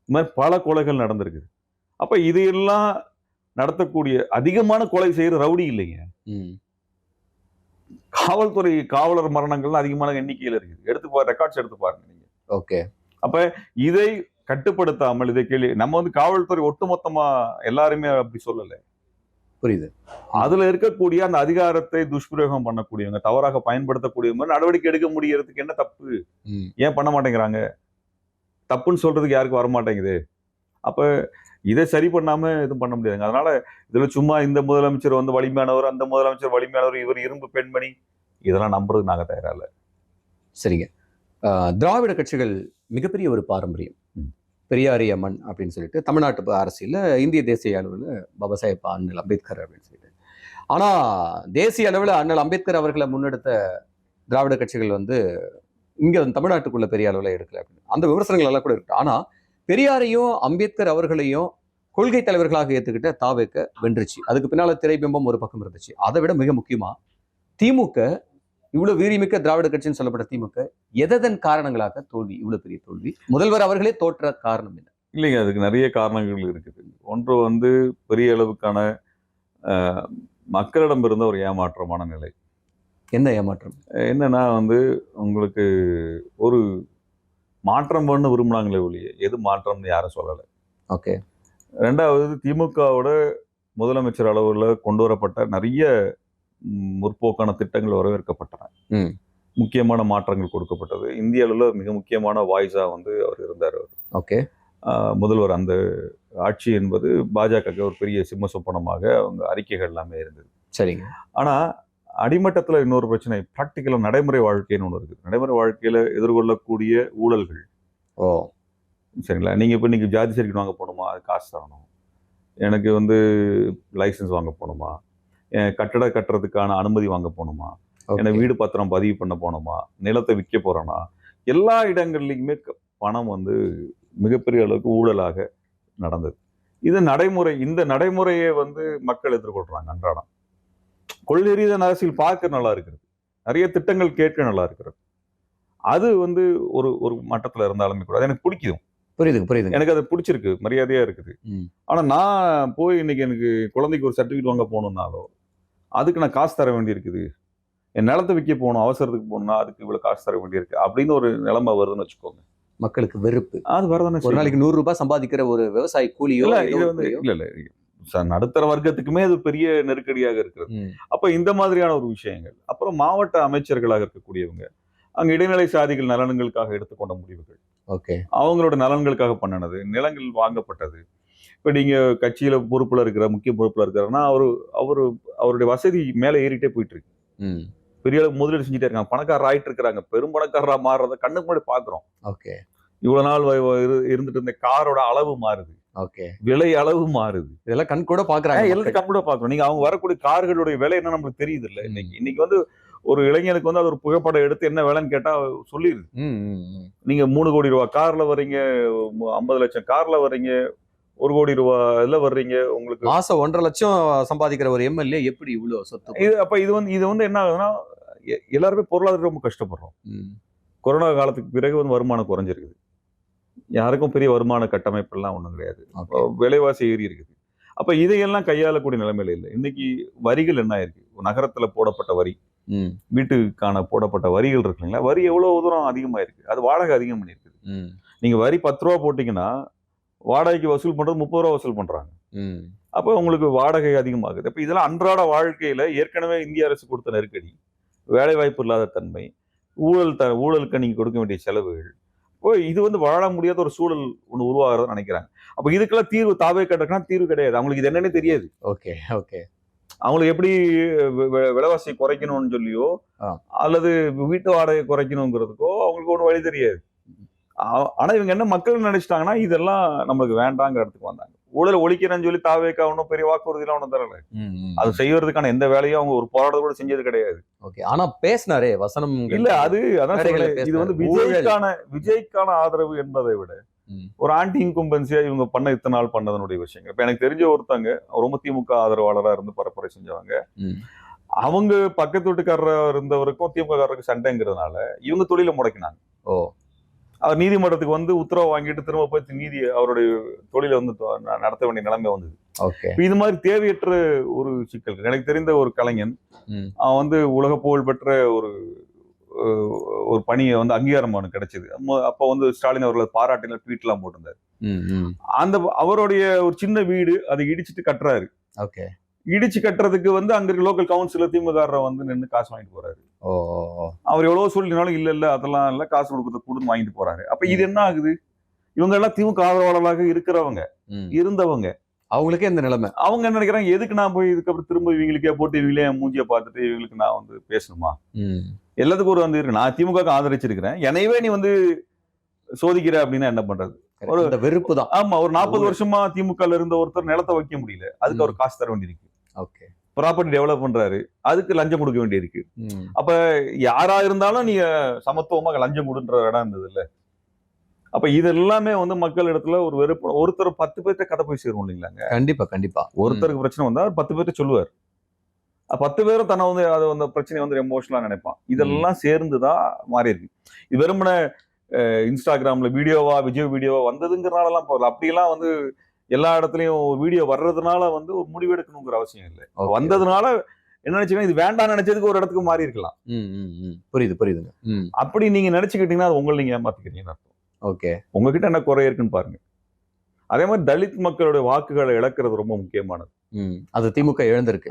இந்த மாதிரி பல கொலைகள் நடந்திருக்கு. அப்ப இதையெல்லாம் நடத்தக்கூடிய அதிகமான கொலை செய்யற ரவுடி இல்லைங்க. காவல்துறை காவலர் மரணங்கள் அதிகமான எண்ணிக்கையில் இருக்குது. எடுத்து ரெக்கார்ட்ஸ் எடுத்து பாருங்க நீங்க. ஓகே. அப்ப இதை கட்டுப்படுத்தாமல் இதை கேள்வி நம்ம வந்து காவல்துறை ஒட்டுமொத்தமா எல்லாருமே அப்படி சொல்லல. புரியுது. அதுல இருக்கக்கூடிய அந்த அதிகாரத்தை துஷ்பிரயோகம் பண்ணக்கூடியவங்க, தவறாக பயன்படுத்தக்கூடியவங்க நடவடிக்கை எடுக்க முடியறதுக்கு என்ன தப்பு? ஏன் பண்ண மாட்டேங்கிறாங்க? தப்புன்னு சொல்றதுக்கு யாருக்கும் வரமாட்டேங்குது. அப்ப இதை சரி பண்ணாம எதுவும் பண்ண முடியாதுங்க. அதனால இதுல சும்மா இந்த முதலமைச்சர் வந்து வலிமையானவர், அந்த முதலமைச்சர் வலிமையானவர், இவர் இரும்பு பெண்மணி, இதெல்லாம் நம்புறதுக்கு நாங்க தயாரா இல்ல. சரிங்க. திராவிட கட்சிகள் மிகப்பெரிய ஒரு பாரம்பரியம். பெரியாரிய மண் அப்படின்னு சொல்லிட்டு தமிழ்நாட்டு அரசியல்ல இந்திய தேசிய அளவில் பாபா சாஹேப் அண்ணல் அம்பேத்கர் அப்படின்னு சொல்லிட்டு. ஆனா தேசிய அளவில் அண்ணல் அம்பேத்கர் அவர்களை முன்னெடுத்த திராவிட கட்சிகள் வந்து இங்க தமிழ்நாட்டுக்குள்ள பெரிய அளவில் எடுக்கல அப்படின்னு அந்த விமர்சனங்கள் எல்லாம் கூட இருக்கு. ஆனா பெரியாரையும் அம்பேத்கர் அவர்களையும் கொள்கை தலைவர்களாக ஏத்துக்கிட்ட தாவேக்க வென்றுச்சு. அதுக்கு பின்னால திரைபிம்பம் ஒரு பக்கம் இருந்துச்சு. அதை விட மிக முக்கியமா திமுக, இவ்வளவு வீரியமிக்க திராவிட கட்சின்னு சொல்லப்பட்ட திமுக எதன் காரணங்களாக தோல்வி, இவ்வளவு பெரிய தோல்வி? முதல்வர் அவர்களே தோற்ற காரணம் என்ன? இல்லைங்க, அதுக்கு நிறைய காரணங்கள் இருக்குது. ஒன்று வந்து பெரிய அளவுக்கான மக்களிடம் இருந்த ஒரு ஏமாற்றமான நிலை. என்ன ஏமாற்றம்? என்னன்னா வந்து உங்களுக்கு ஒரு மாற்றம் பண்ண விரும்பினாங்களே ஒழிய எது மாற்றம்னு யாரும் சொல்லலை. ஓகே. ரெண்டாவது திமுகவோட முதலமைச்சர் அளவில் கொண்டு வரப்பட்ட நிறைய முற்போக்கான திட்டங்கள் வரவேற்கப்பட்டன. முக்கியமான மாற்றங்கள் கொடுக்கப்பட்டது. இந்திய அளவில் மிக முக்கியமான வாய்ஸா வந்து அவர் இருந்தார். ஓகே. முதல்வர் அந்த ஆட்சி என்பது பாஜக ஒரு பெரிய சிம்ம சொப்பனமாக அவங்க அறிக்கைகள் எல்லாமே இருந்தது. சரிங்க. ஆனா அடிமட்டத்துல இன்னொரு பிரச்சனை, பிராக்டிக்கலா நடைமுறை வாழ்க்கைன்னு ஒண்ணு இருக்குது. நடைமுறை வாழ்க்கையில எதிர்கொள்ளக்கூடிய ஊழல்கள். சரிங்களா? நீங்க இப்ப நீங்க ஜாதி சர்டிஃபிகேட் வாங்க போகணுமா, அது காசு தரணும். எனக்கு வந்து லைசன்ஸ் வாங்க போகணுமா, கட்டட கட்டுறதுக்கான அனுமதி வாங்க போகணுமா, என்ன வீடு பத்திரம் பதிவு பண்ண போனோமா, நிலத்தை விற்க போறோனா, எல்லா இடங்கள்லையுமே பணம் வந்து மிகப்பெரிய அளவுக்கு ஊழலாக நடந்தது. இந்த நடைமுறையை வந்து மக்கள் எதிர்கொள்றாங்க அன்றாடம். கொள்கை ரீதியான அரசியல் பார்க்க நல்லா இருக்கிறது, நிறைய திட்டங்கள் கேட்க நல்லா இருக்கிறது. அது வந்து ஒரு ஒரு மட்டத்துல இருந்தாலுமே கூட அது எனக்கு பிடிக்கும். புரியுதுங்க. எனக்கு அது பிடிச்சிருக்கு, மரியாதையா இருக்குது. ஆனா நான் போய் இன்னைக்கு எனக்கு குழந்தைக்கு ஒரு சர்டிபிகேட் வாங்க போகணும்னாலோ, அதுக்கு நான் காசு தர வேண்டியிருக்குது. என் நிலத்தை விற்க போகணும், அவசரத்துக்கு போகணும்னா அதுக்கு இவ்வளவு காசு தர வேண்டியிருக்கு அப்படின்னு ஒரு நிலைமை வருதுன்னு வச்சுக்கோங்க. மக்களுக்கு வெறுப்பு. அது வரதானே ஒரு செய்யும். நாளைக்கு 100 ரூபாய் சம்பாதிக்கிற ஒரு விவசாயி கூலியோ இல்ல ஏதோ இது ஒரு வந்து கூலியோ. இல்ல நடுத்தர வர்க்கத்துக்குமே அது பெரிய நெருக்கடியாக இருக்கிறது. அப்ப இந்த மாதிரியான ஒரு விஷயங்கள். அப்புறம் மாவட்ட அமைச்சர்களாக இருக்கக்கூடியவங்க, அங்க இடைநிலை சாதிகள் நலன்களுக்காக எடுத்துக்கொண்ட முடிவுகள், ஓகே. அவங்களோட நலன்களுக்காக பண்ணனது, நிலங்கள் வாங்கப்பட்டது. இப்ப நீங்க கட்சியில பொறுப்புல இருக்கிற, முக்கிய பொறுப்புல இருக்கிறாருன்னா, அவரு அவருடைய வசதி மேல ஏறிட்டே போயிட்டு இருக்கு. பெரிய அளவுக்கு முதலீடு செஞ்சுட்டே இருக்காங்க, பணக்காரர் ஆயிட்டு இருக்கிறாங்க, பெரும் பணக்காரரா மாறுறத கண்ணுக்கு முன்னாடி பாக்குறோம். ஓகே. இவ்வளவு நாள் இருந்துட்டு இருந்த காரோட அளவு மாறுது, ஓகே. விலை அளவு மாறுது. இதெல்லாம் கண் கூட பாக்குறாங்க. எல்லாத்தையும் கண்கூட பாக்குறோம். நீங்க அவங்க வரக்கூடிய கார்களுடைய விலை என்ன நமக்கு தெரியுது இல்ல. இன்னைக்கு வந்து ஒரு இளைஞனுக்கு வந்து அது ஒரு புகைப்படம் எடுத்து என்ன விலைன்னு கேட்டா சொல்லிடுது. நீங்க 3 கோடி ரூபாய் கார்ல வர்றீங்க, 50 லட்சம் கார்ல வர்றீங்க, 1 கோடி ரூபாய்ல வர்றீங்க, உங்களுக்கு மாசம் 1.5 லட்சம் சம்பாதிக்கிற ஒரு எம்எல்ஏ எப்படி இவ்வளவு சொத்து? அப்ப இது வந்து என்ன ஆகுதுன்னா, எல்லாருமே பொருளாதாரம் ரொம்ப கஷ்டப்படுறோம். கொரோனா காலத்துக்கு பிறகு வந்து வருமானம் குறைஞ்சிருக்குது. யாருக்கும் பெரிய வருமான கட்டமைப்பு எல்லாம் ஒண்ணும் கிடையாது. விலைவாசி ஏறி இருக்குது. அப்ப இதையெல்லாம் கையாளக்கூடிய நிலைமையில இல்லை. இன்னைக்கு வரிகள் என்ன ஆயிருக்கு, நகரத்துல போடப்பட்ட வரி, வீட்டுக்கான போடப்பட்ட வரிகள் இருக்கு இல்லைங்களா, வரி எவ்வளவு தூரம் அதிகமாயிருக்கு. அது வாடகை அதிகம் பண்ணிருக்குது. நீங்க வரி 10 ரூபா போட்டீங்கன்னா வாடகைக்கு வசூல் பண்றது 30 ரூபா வசூல் பண்றாங்க. அப்ப உங்களுக்கு வாடகை அதிகமாகுது. அப்ப இதெல்லாம் அன்றாட வாழ்க்கையில ஏற்கனவே இந்திய அரசு கொடுத்த நெருக்கடி, வேலை வாய்ப்பு இல்லாத தன்மை, ஊழலுக்கு நீங்க கொடுக்க வேண்டிய செலவுகள், இது வந்து வாழ முடியாத ஒரு சூழல் ஒண்ணு உருவாகிறத நினைக்கிறாங்க. அப்ப இதுக்கெல்லாம் தீர்வு தாவே கேட்டா தீர்வு கிடையாது. அவங்களுக்கு இது என்னன்னே தெரியாது. ஓகே. ஓகே. அவங்களுக்கு எப்படி விலைவாசி குறைக்கணும்னு சொல்லியோ அல்லது வீட்டு வாடகை குறைக்கணுங்கிறதுக்கோ அவங்களுக்கு ஒன்றும் வழி தெரியாது. ஆனா இவங்க என்ன மக்கள் நினைச்சிட்டாங்கன்னா இதெல்லாம் நம்மளுக்கு வேண்டாங்கிற இடத்துக்கு வந்தாங்க. ஊழல் ஒழிக்கிறேன்னு சொல்லி தாவேக்கா ஒன்றும் பெரிய வாக்குறுதியெல்லாம் ஒன்றும் தரல. அது செய்யறதுக்கான எந்த வேலையும் அவங்க ஒரு போராட்டம் கூட செஞ்சது கிடையாது. ஓகே. ஆனா பேசினாரே வசனம் இல்ல, அதான் இது வந்து விஜய்க்கான ஆதரவு என்பதை விட ஒரு ஆன்டி இன்கும்பன்சியா இவங்க பண்ண இத்தனை நாள் பண்ணதனுடைய விஷயங்கள். இப்ப எனக்கு தெரிஞ்ச ஒருத்தங்க ரொம்ப திமுக ஆதரவாளராக இருந்து பரப்புரை செஞ்சவங்க, அவங்க பக்கத்து வீட்டுக்காரரா இருந்தவருக்கும் திமுக காரருக்கு சண்டைங்கிறதுனால இவங்க தொழிலை முடக்கினாங்க. அவர் நீதிமன்றத்துக்கு வந்து உத்தரவு வாங்கிட்டு திரும்ப போய் நீதி அவருடைய தொழிலை வந்து நடத்த வேண்டிய நிலைமை வந்தது. இது மாதிரி தேவையற்ற ஒரு சிக்கல். எனக்கு தெரிந்த ஒரு கலைஞன், அவன் வந்து உலக புகழ் பெற்ற ஒரு பணியை வந்து அங்கீகாரம் அவனுக்கு கிடைச்சது. அப்ப வந்து ஸ்டாலின் அவர்களை பாராட்டின ட்வீட் எல்லாம் போட்டிருந்தாரு. அந்த அவருடைய ஒரு சின்ன வீடு அதை இடிச்சிட்டு கட்டுறாரு. இடிச்சு கட்டுறதுக்கு வந்து அங்க இருக்க லோக்கல் கவுன்சிலர் திமுக வந்து நின்று காசு வாங்கிட்டு போறாரு. அவர் எவ்வளவு சொல்லினாலும் இல்ல அதெல்லாம் இல்ல, காசு கொடுன்னு வாங்கிட்டு போறாரு. அப்ப இது என்ன ஆகுது, இவங்க எல்லாம் திமுக ஆதரவாளர்களாக இருக்கிறவங்க, இருந்தவங்க, அவங்களுக்கே இந்த நிலைமை. அவங்க என்ன நினைக்கிறாங்க, எதுக்கு நான் போய் இதுக்கப்புறம் திரும்ப இவங்களுக்கே போட்டு இவங்களே மூஞ்சியை பார்த்துட்டு இவங்களுக்கு நான் வந்து பேசணுமா? எல்லாத்துக்கும் ஒரு வந்து இருக்கு, நான் திமுக ஆதரிச்சிருக்கிறேன், எனவே நீ வந்து சோதிக்கிற அப்படின்னா என்ன பண்றது? ஒரு வெறுப்பு தான். ஆமா, ஒரு 40 வருஷமா திமுக இருந்த ஒருத்தர் நிலத்தை வைக்க முடியல, அதுக்கு அவர் காசு தர வேண்டியிருக்கு. ப்ராப்பர்ட்டி டெவலப் பண்றாரு, அதுக்கு லஞ்சம் கொடுக்க வேண்டியிருக்கு. அப்ப யாரா இருந்தாலும் நீங்க சமத்துவமாக லஞ்சம் கொடுன்ற இடம் இருந்தது இல்ல. அப்ப இது எல்லாமே வந்து மக்கள் இடத்துல ஒரு வெறுப்பு. ஒருத்தர் 10 பேர்த்த கதை போய் சேரும் இல்லைங்களாங்க. கண்டிப்பா ஒருத்தருக்கு பிரச்சனை வந்தா 10 பேர்த்த சொல்லுவார். 10 பேரும் தன்னை வந்து அது அந்த பிரச்சனையை வந்து எமோஷனலா நினைப்பான். இதெல்லாம் சேர்ந்துதான் மாறி இருக்கு. இது வெறுமனே இன்ஸ்டாகிராம்ல வீடியோவா, விஜய் வீடியோவா வந்ததுங்கிறனால போகல. அப்படியெல்லாம் வந்து எல்லா இடத்துலயும் வீடியோ வர்றதுனால வந்து ஒரு முடிவு எடுக்கணுங்கிற அவசியம் இல்லை. வந்ததுனால என்ன நினைச்சீங்கன்னா, இது வேண்டாம் நினைச்சதுக்கு ஒரு இடத்துக்கு மாறி இருக்கலாம். புரியுதுங்க. அப்படி நீங்க நினைச்சுக்கிட்டீங்கன்னா அது உங்களை நீங்க ஏமாத்திக்கிறீங்கன்னு அர்த்தம். உங்ககிட்ட என்ன குறை இருக்குன்னு பாருங்க. அதே மாதிரி தலித் மக்களுடைய வாக்குகளை இழக்கிறது ரொம்ப முக்கியமானது. அது திமுக இழந்திருக்கு.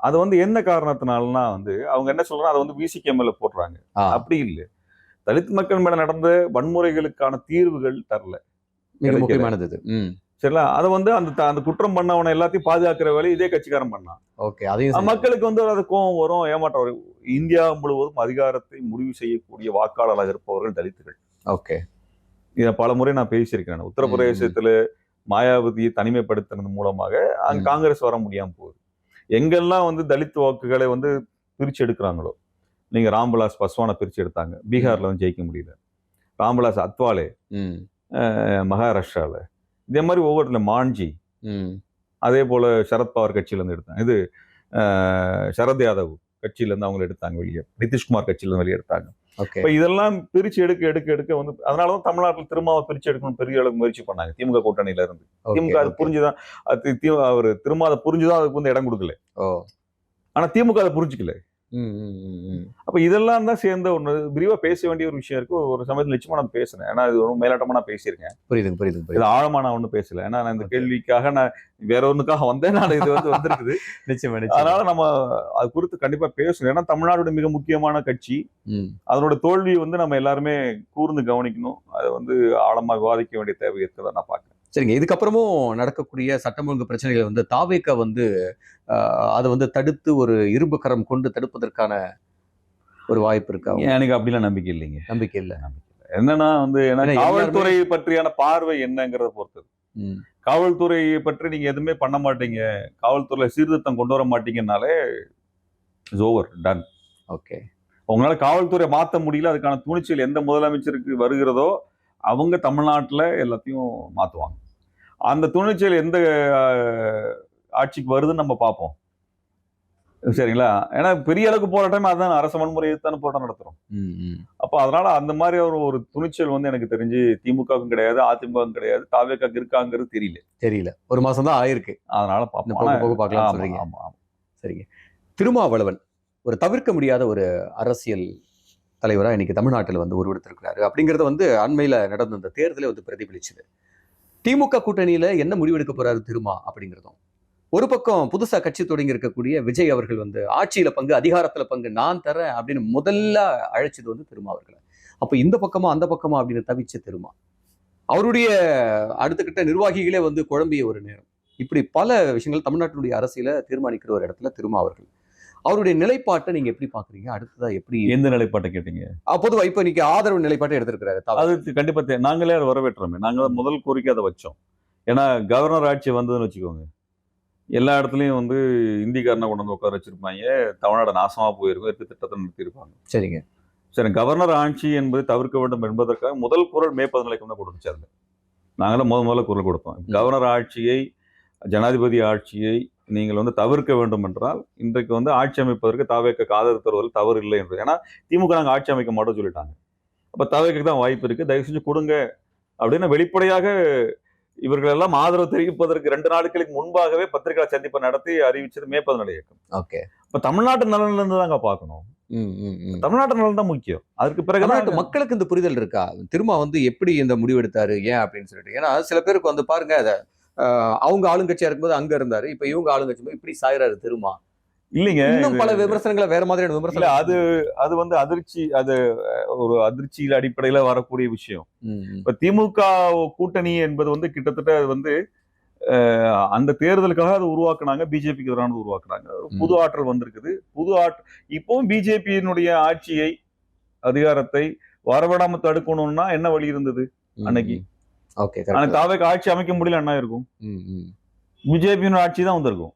அது வந்து என்ன காரணத்தினாலனா வந்து அவங்க என்ன சொல்றாங்க, அதை வந்து விசிகே மேல போடுறாங்க. அப்படி இல்லை, தலித் மக்கள் மேல நடந்த வன்முறைகளுக்கான தீர்வுகள் தரல. மிக முக்கியமானது சரிங்களா? அதை வந்து அந்த குற்றம் பண்ணவனை எல்லாத்தையும் பாதுகாக்கிற வேலையை இதே கட்சிக்காரன் பண்ணான். மக்களுக்கு வந்து அது கோபம் வரும், ஏமாற்றம் வரும். இந்தியா முழுவதும் அதிகாரத்தை முடிவு செய்யக்கூடிய வாக்காளராக இருப்பவர்கள் தலித்துகள். இதை பல முறை நான் பேசியிருக்கிறேன். உத்தரப்பிரதேசத்துல மாயாவதியை தனிமைப்படுத்தினது மூலமாக அங்க காங்கிரஸ் வர முடியாம போகுது. எங்கெல்லாம் வந்து தலித் வாக்குகளை வந்து பிரிச்சு எடுக்கிறாங்களோ, நீங்க ராம்விலாஸ் பாஸ்வானை பிரிச்சு எடுத்தாங்க, பீகார்ல வந்து ஜெயிக்க முடியல. ராம்விலாஸ் அத்வாலே மகாராஷ்டிரால, இதே மாதிரி ஒவ்வொருத்துல மான்ஜி, அதே போல சரத்பவார் கட்சியில இருந்து எடுத்தாங்க. இது சரத் யாதவ் கட்சியில இருந்து அவங்க எடுத்தாங்க வெளியே, நிதிஷ்குமார் கட்சியில இருந்து வெளியே எடுத்தாங்க. இப்ப இதெல்லாம் பிரிச்சு எடுக்க வந்து அதனாலதான் தமிழ்நாட்டில் திருமாவை பிரிச்சு எடுக்கணும் பெரிய அளவுக்கு முயற்சி பண்ணாங்க திமுக கூட்டணியில இருந்து. திமுக அது புரிஞ்சுதான், அவர் திரும்ப அதை புரிஞ்சுதான் அதுக்கு வந்து இடம் கொடுக்கல. ஆனா திமுக அதை புரிஞ்சுக்கல. அப்ப இதெல்லாம் தான் சேர்ந்த ஒண்ணு விரிவா பேச வேண்டிய ஒரு விஷயம் இருக்கு. ஒரு சமயத்துல நிச்சயமா நான் பேசுனேன். ஏன்னா இது ஒரு மேலோட்டமா நான் பேசியிருக்கேன். புரியுது. இது ஆழமா நான் ஒண்ணும் பேசல. ஏன்னா நான் இந்த கேள்விக்காக நான் வேற ஒண்ணுக்காக வந்தேன். நான் இது வந்து வந்திருக்குது. நிச்சயமா. அதனால நம்ம அது குறித்து கண்டிப்பா பேசணும். ஏன்னா தமிழ்நாடு மிக முக்கியமான கட்சி. அதனோட தோல்வி வந்து நம்ம எல்லாருமே கூர்ந்து கவனிக்கணும். அதை வந்து ஆழமா விவாதிக்க வேண்டிய தேவை இருக்கிறதா நான் பாக்குறேன். சரிங்க. இதுக்கப்புறமும் நடக்கக்கூடிய சட்டம் ஒழுங்கு பிரச்சனைகளை வந்து தாவேக வந்து அதை வந்து தடுத்து ஒரு இரும்பு கரம் கொண்டு தடுப்பதற்கான ஒரு வாய்ப்பு இருக்கா? எனக்கு அப்படிலாம் நம்பிக்கை இல்லைங்க. நம்பிக்கை இல்லை. என்னன்னா வந்து காவல்துறை பற்றியான பார்வை என்னங்கிறத பொறுத்தது. காவல்துறையை பற்றி நீங்க எதுவுமே பண்ண மாட்டீங்க, காவல்துறையில சீர்திருத்தம் கொண்டு வர மாட்டீங்கன்னாலே இஸ் ஓவர், டன். ஓகே. உங்களால காவல்துறை மாற்ற முடியல, அதுக்கான துணிச்சல் எந்த முதலமைச்சருக்கு வருகிறதோ அவங்க தமிழ்நாட்டில் எல்லாத்தையும் மாற்றுவாங்க. அந்த துணிச்சல் எந்த ஆட்சிக்கு வருதுன்னு நம்ம பார்ப்போம். சரிங்களா? ஏன்னா பெரிய அளவுக்கு போராட்டம் அதான் அரசு வன்முறை எதிர்த்தான போராட்டம் நடத்துறோம். அப்போ அதனால அந்த மாதிரி ஒரு துணிச்சல் வந்து எனக்கு தெரிஞ்சு திமுகவுக்கும் கிடையாது, அதிமுகவும் கிடையாது, தாவேகாக்கு இருக்காங்கிறது தெரியல. ஒரு மாசம் தான் ஆயிருக்கு. அதனால பார்க்கலாம் சொல்றீங்க. சரிங்க. திருமாவளவன் ஒரு தவிர்க்க முடியாத ஒரு அரசியல் தலைவராக இன்னைக்கு தமிழ்நாட்டில் வந்து உருவெடுத்திருக்கிறாரு அப்படிங்கிறது வந்து அண்மையில நடந்த அந்த தேர்தலே வந்து பிரதிபலிச்சுது. திமுக கூட்டணியில என்ன முடிவெடுக்க போறாரு திருமா அப்படிங்கிறதும், ஒரு பக்கம் புதுசா கட்சி தொடங்கி இருக்கக்கூடிய விஜய் அவர்கள் வந்து ஆட்சியில பங்கு, அதிகாரத்துல பங்கு நான் தரேன் அப்படின்னு முதல்ல அழைச்சது வந்து திருமா அவர்களை. அப்ப இந்த பக்கமா அந்த பக்கமா அப்படின்னு தவிச்ச திருமா அவருடைய அடுத்த கட்ட நிர்வாகிகளே வந்து குழம்பிய ஒரு நேரம். இப்படி பல விஷயங்கள் தமிழ்நாட்டினுடைய அரசியல தீர்மானிக்கிற ஒரு இடத்துல திருமா அவர்கள் அவருடைய நிலைப்பாட்டை நீங்க எப்படி பாக்குறீங்க? அடுத்ததா எப்படி, எந்த நிலைப்பாட்டை கேட்டீங்க? பொதுவா இப்ப இன்னைக்கு ஆதரவு நிலைப்பாட்டை எடுத்திருக்கிறாரு. அது கண்டிப்பா நாங்களே அதை வரவேற்றோமே. நாங்க முதல் கோரிக்கை அதை வச்சோம். ஏன்னா கவர்னர் ஆட்சி வந்ததுன்னு வச்சுக்கோங்க, எல்லா இடத்துலயும் வந்து இந்திக்காரனை கொண்டு வந்து உட்கார வச்சிருப்பாங்க, தமிழ்நாடு நாசமா போயிருக்கும், திட்டத்தை நிறுத்திருப்பாங்க. சரிங்க. சரி, கவர்னர் ஆட்சி என்பது தவிர்க்க வேண்டும் என்பதற்காக முதல் குரல் மே 17 தான் கொடுத்துச்சு. அதுல நாங்களே முதல்ல குரல் கொடுத்தோம். கவர்னர் ஆட்சியை, ஜனாதிபதி ஆட்சியை நீங்கள் வந்து தவிர்க்க வேண்டும் என்றால் இன்றைக்கு வந்து ஆட்சி அமைப்பதற்கு தாவேக்கு ஆதரவு தருவதில் தவறு இல்லை என்று. ஏன்னா திமுக நாங்கள் ஆட்சி அமைக்க மாட்டோம் சொல்லிட்டாங்க. அப்ப தாவேக்கு தான் வாய்ப்பு இருக்கு, தயவு செஞ்சு கொடுங்க அப்படின்னு வெளிப்படையாக இவர்கள் எல்லாம் ஆதரவு தெரிவிப்பதற்கு 2 நாட்களுக்கு முன்பாகவே பத்திரிகை சந்திப்பை நடத்தி அறிவிச்சது மே 17 இயக்கம். ஓகே. இப்ப தமிழ்நாட்டு நலன்ல இருந்து தாங்க பார்க்கணும். தமிழ்நாட்டு நலன் தான் முக்கியம். அதுக்கு பிறகு மக்களுக்கு இந்த புரிதல் இருக்கா? திரும்ப வந்து எப்படி இந்த முடிவு எடுத்தாரு, ஏன் அப்படின்னு சொல்லிட்டு. ஏன்னா சில பேருக்கு வந்து பாருங்க, அதை அவங்க ஆளுங்கட்சியா இருக்கும்போது அங்க இருந்தாரு, இப்ப இவங்க ஆளுங்கட்சி இப்படி சாயிறாரு திருமா. இல்லைங்க, இன்னும் பல விமர்சனங்களை வேற மாதிரியான விமர்சனம். அது வந்து அதிர்ச்சி, அது ஒரு அதிர்ச்சியில அடிப்படையில வரக்கூடிய விஷயம். இப்ப திமுக கூட்டணி என்பது வந்து கிட்டத்தட்ட அது வந்து அந்த தேர்தலுக்காக அதை உருவாக்குனாங்க, பிஜேபிக்கு எதிரானது உருவாக்குனாங்க. புது ஆற்றல் வந்திருக்குது, புது இப்பவும் பிஜேபியினுடைய ஆட்சியை, அதிகாரத்தை வரவிடாம தடுக்கணும்னா என்ன வழி இருந்தது அன்னைக்கு? தாவேக்கு ஆட்சி அமைக்க முடியல என்ன இருக்கும்? பிஜேபியின் ஆட்சி தான் வந்திருக்கும்.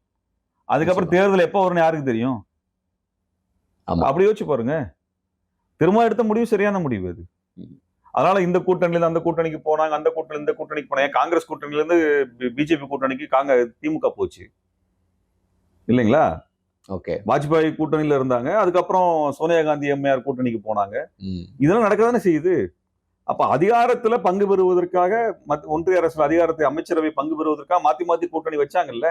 அதுக்கப்புறம் தேர்தல் எப்ப வரும்னு யாருக்கு தெரியும்? அப்படி யோசிச்சு பாருங்க. திரும்ப எடுத்த முடிவு சரியான முடிவு அது. அதனால இந்த கூட்டணியில இருந்து அந்த கூட்டணிக்கு போனாங்க, அந்த கூட்டணி இந்த கூட்டணிக்கு போனாங்க. காங்கிரஸ் கூட்டணியில இருந்து பிஜேபி கூட்டணிக்கு திமுக போச்சு இல்லைங்களா? ஓகே. வாஜ்பாய் கூட்டணியில இருந்தாங்க, அதுக்கப்புறம் சோனியா காந்தி எம்ஏஆர் கூட்டணிக்கு போனாங்க. இதெல்லாம் நடக்கதானே செய்யுது. அப்ப அதிகாரத்துல பங்கு பெறுவதற்காக ஒன்றிய அரசு அதிகாரத்தை, அமைச்சரவை பங்கு பெறுவதற்காக மாத்தி கூட்டணி வச்சாங்கல்ல.